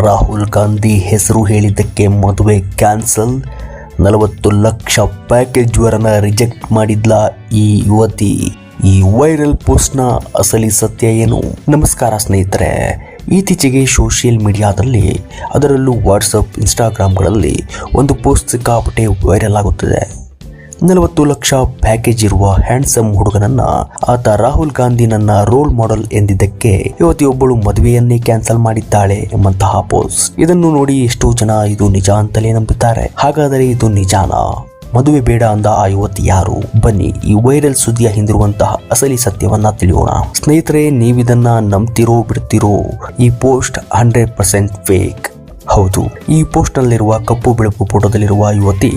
ರಾಹುಲ್ ಗಾಂಧಿ ಹೆಸರು ಹೇಳಿದ್ದಕ್ಕೆ ಮದುವೆ ಕ್ಯಾನ್ಸಲ್. 40 ಲಕ್ಷ ಪ್ಯಾಕೇಜ್ ವರನ ರಿಜೆಕ್ಟ್ ಮಾಡಿದ್ಲ ಈ ಯುವತಿ. ಈ ವೈರಲ್ ಪೋಸ್ಟ್ನ ಅಸಲಿ ಸತ್ಯ ಏನು? ನಮಸ್ಕಾರ ಸ್ನೇಹಿತರೆ. ಇತ್ತೀಚೆಗೆ ಸೋಷಿಯಲ್ ಮೀಡಿಯಾದಲ್ಲಿ, ಅದರಲ್ಲೂ ವಾಟ್ಸಪ್, ಇನ್ಸ್ಟಾಗ್ರಾಮ್ಗಳಲ್ಲಿ ಒಂದು ಪೋಸ್ಟ್ ಸಿಕ್ಕಾಪಟ್ಟೆ ವೈರಲ್ ಆಗುತ್ತಿದೆ. 40 ಲಕ್ಷ ಪ್ಯಾಕೇಜ್ ಇರುವ ಹ್ಯಾಂಡ್ಸಮ್ ಹುಡುಗನನ್ನ ಆತ ರಾಹುಲ್ ಗಾಂಧಿ ನನ್ನ ರೋಲ್ ಮಾಡೆಲ್ ಎಂದಿದ್ದಕ್ಕೆ ಯುವತಿಯೊಬ್ಬಳು ಮದುವೆಯನ್ನೇ ಕ್ಯಾನ್ಸಲ್ ಮಾಡಿದ್ದಾಳೆ ಎಂಬಂತಹ ಪೋಸ್ಟ್. ಇದನ್ನು ನೋಡಿ ಎಷ್ಟೋ ಜನ ಇದು ನಿಜ ಅಂತಲೇ ನಂಬುತ್ತಾರೆ. ಹಾಗಾದರೆ ಇದು ನಿಜಾನಾ? ಮದುವೆ ಬೇಡ ಅಂದ ಆ ಯುವತಿ ಯಾರು? ಬನ್ನಿ ಈ ವೈರಲ್ ಸುದ್ದಿಯ ಹಿಂದಿರುವಂತಹ ಅಸಲಿ ಸತ್ಯವನ್ನ ತಿಳಿಯೋಣ. ಸ್ನೇಹಿತರೆ, ನೀವಿದನ್ನ ನಂಬ್ತಿರೋ ಬಿಡ್ತಿರೋ, ಈ ಪೋಸ್ಟ್ 100% ಫೇಕ್. ಹೌದು, ಈ ಪೋಸ್ಟ್ ನಲ್ಲಿರುವ ಕಪ್ಪು ಬಿಳುಪು ಫೋಟೋದಲ್ಲಿರುವ ಯುವತಿ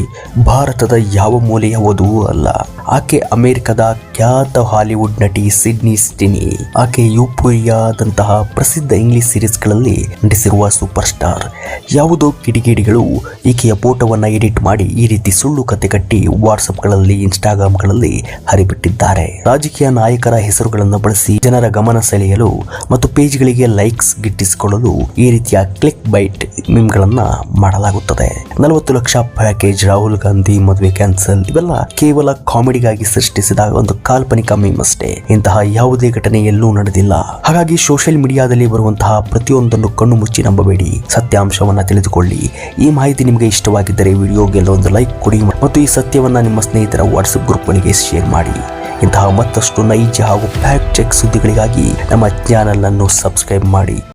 ಭಾರತದ ಯಾವ ಮೂಲೆಯ ವಧುವೂ ಅಲ್ಲ. ಆಕೆ ಅಮೆರಿಕದ ಖ್ಯಾತ ಹಾಲಿವುಡ್ ನಟಿ ಸಿಡ್ನಿ ಸ್ಟಿನಿ. ಆಕೆ ಯೂಫೋರಿಯಾದಂತಹ ಪ್ರಸಿದ್ಧ ಇಂಗ್ಲಿಷ್ ಸೀರೀಸ್ಗಳಲ್ಲಿ ನಟಿಸಿರುವ ಸೂಪರ್ ಸ್ಟಾರ್. ಯಾವುದೋ ಕಿಡಿಗೇಡಿಗಳು ಈಕೆಯ ಫೋಟೋವನ್ನ ಎಡಿಟ್ ಮಾಡಿ ಈ ರೀತಿ ಸುಳ್ಳು ಕತೆ ಕಟ್ಟಿ ವಾಟ್ಸಪ್ಗಳಲ್ಲಿ, ಇನ್ಸ್ಟಾಗ್ರಾಮ್ಗಳಲ್ಲಿ ಹರಿಬಿಟ್ಟಿದ್ದಾರೆ. ರಾಜಕೀಯ ನಾಯಕರ ಹೆಸರುಗಳನ್ನು ಬಳಸಿ ಜನರ ಗಮನ ಸೆಳೆಯಲು ಮತ್ತು ಪೇಜ್ಗಳಿಗೆ ಲೈಕ್ಸ್ ಗಿಟ್ಟಿಸಿಕೊಳ್ಳಲು ಈ ರೀತಿಯ ಕ್ಲಿಕ್ ಬೈಟ್ ಮಿಮ್ಗಳನ್ನ ಮಾಡಲಾಗುತ್ತದೆ. 40 ಲಕ್ಷ ಪ್ಯಾಕೇಜ್, ರಾಹುಲ್ ಗಾಂಧಿ ಮದುವೆ ಕ್ಯಾನ್ಸಲ್, ಇವೆಲ್ಲ ಕೇವಲ ಕಾಮಿಡಿಗಾಗಿ ಸೃಷ್ಟಿಸಿದ ಒಂದು ಕಾಲ್ಪನಿಕ ಮೀಮ್ ಅಷ್ಟೇ. ಇಂತಹ ಯಾವುದೇ ಘಟನೆ ಎಲ್ಲೂ ನಡೆದಿಲ್ಲ. ಹಾಗಾಗಿ ಸೋಷಿಯಲ್ ಮೀಡಿಯಾದಲ್ಲಿ ಬರುವಂತಹ ಪ್ರತಿಯೊಂದನ್ನು ಕಣ್ಣು ಮುಚ್ಚಿ ನಂಬಬೇಡಿ. ಸತ್ಯಾಂಶವನ್ನ ತಿಳಿದುಕೊಳ್ಳಿ. ಈ ಮಾಹಿತಿ ನಿಮಗೆ ಇಷ್ಟವಾಗಿದ್ದರೆ ವಿಡಿಯೋಗೆ ಒಂದು ಲೈಕ್ ಕೊಡಿ ಮತ್ತು ಈ ಸತ್ಯವನ್ನ ನಿಮ್ಮ ಸ್ನೇಹಿತರ ವಾಟ್ಸಪ್ ಗ್ರೂಪ್ಗಳಿಗೆ ಶೇರ್ ಮಾಡಿ. ಇಂತಹ ಮತ್ತಷ್ಟು ನೈಜ ಹಾಗೂ ಫ್ಯಾಕ್ಟ್ ಚೆಕ್ ಸುದ್ದಿಗಳಿಗಾಗಿ ನಮ್ಮ ಚಾನೆಲ್ ಅನ್ನು ಸಬ್ಸ್ಕ್ರೈಬ್ ಮಾಡಿ.